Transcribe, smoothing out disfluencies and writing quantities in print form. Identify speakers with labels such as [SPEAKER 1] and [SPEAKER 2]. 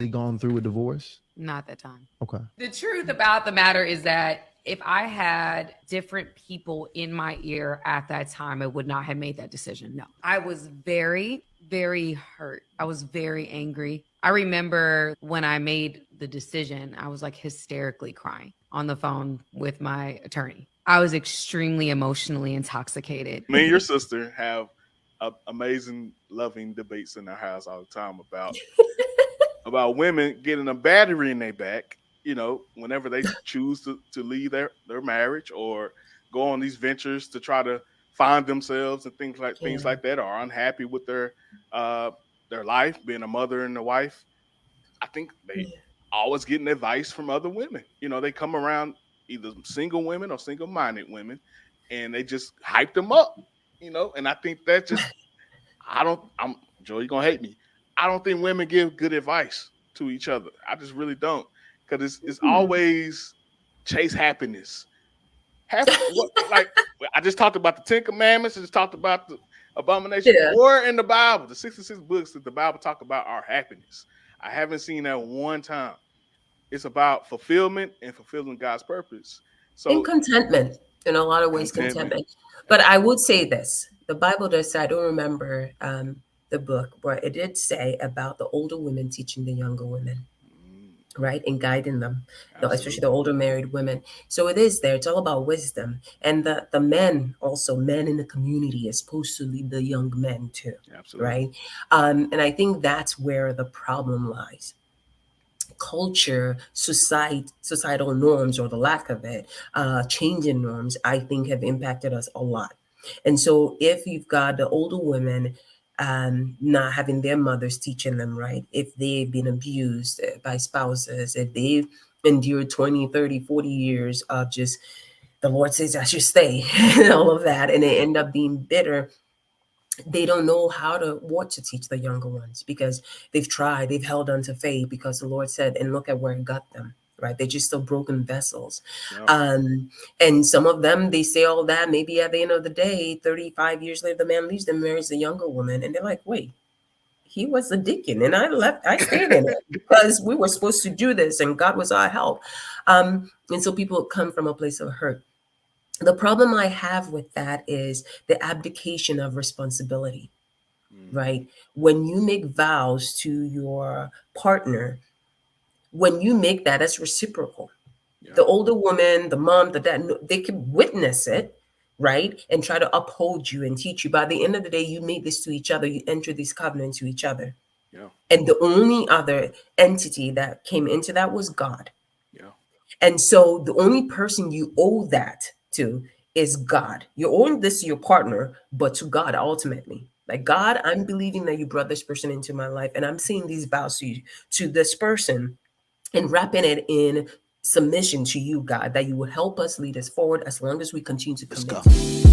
[SPEAKER 1] gone through a divorce?
[SPEAKER 2] Not that time.
[SPEAKER 1] Okay.
[SPEAKER 2] The truth about the matter is that if I had different people in my ear at that time, I would not have made that decision. No, I was very, very hurt. I was very angry. I remember when I made the decision, I was like hysterically crying on the phone with my attorney. I was extremely emotionally intoxicated.
[SPEAKER 3] Me and your sister have amazing, loving debates in our house all the time about women getting a battery in their back, whenever they choose to leave their marriage or go on these ventures to try to find themselves and things like that, are unhappy with their life, being a mother and a wife. I think they always getting advice from other women. They come around either single women or single minded women, and they just hype them up. And I think that just I'm Joe, you're gonna hate me. I don't think women give good advice to each other. I just really don't. Because it's always chase happiness. Like I just talked about the Ten Commandments, I just talked about the abomination. Or in the Bible, the 66 books that the Bible talk about are happiness. I haven't seen that one time. It's about fulfillment and fulfilling God's purpose. So
[SPEAKER 4] in contentment, in a lot of ways, contentment. But I would say this: the Bible does say, I don't remember the book, but it did say about the older women teaching the younger women, right, and guiding them, especially the older married women. So it is there. It's all about wisdom, and the men also, men in the community, is supposed to lead the young men too, right? And I think that's where the problem lies. Culture, societal norms, or the lack of it, changing norms, I think have impacted us a lot. And so if you've got the older women not having their mothers teaching them right, if they've been abused by spouses, if they've endured 20, 30, 40 years of just, the Lord says I should stay, and all of that, and they end up being bitter, they don't know what to teach the younger ones, because they've tried, they've held on to faith because the Lord said, and look at where it got them, right? They're just still broken vessels. And some of them, they say all that, maybe at the end of the day, 35 years later, the man leaves them, marries the younger woman, and they're like, wait, he was a deacon and I stayed in it because we were supposed to do this and God was our help. And so people come from a place of hurt. The problem I have with that is the abdication of responsibility, right? When you make vows to your partner, when you make that, as reciprocal. The older woman, the mom, the dad, they can witness it, right? And try to uphold you and teach you. By the end of the day, you made this to each other. You enter these covenants to each other. And the only other entity that came into that was God. And so the only person you owe that to is God. You're owing this to your partner, but to God ultimately. Like, God, I'm believing that you brought this person into my life, and I'm saying these vows to this person, and wrapping it in submission to you, God, that you will help us, lead us forward as long as we continue to commit.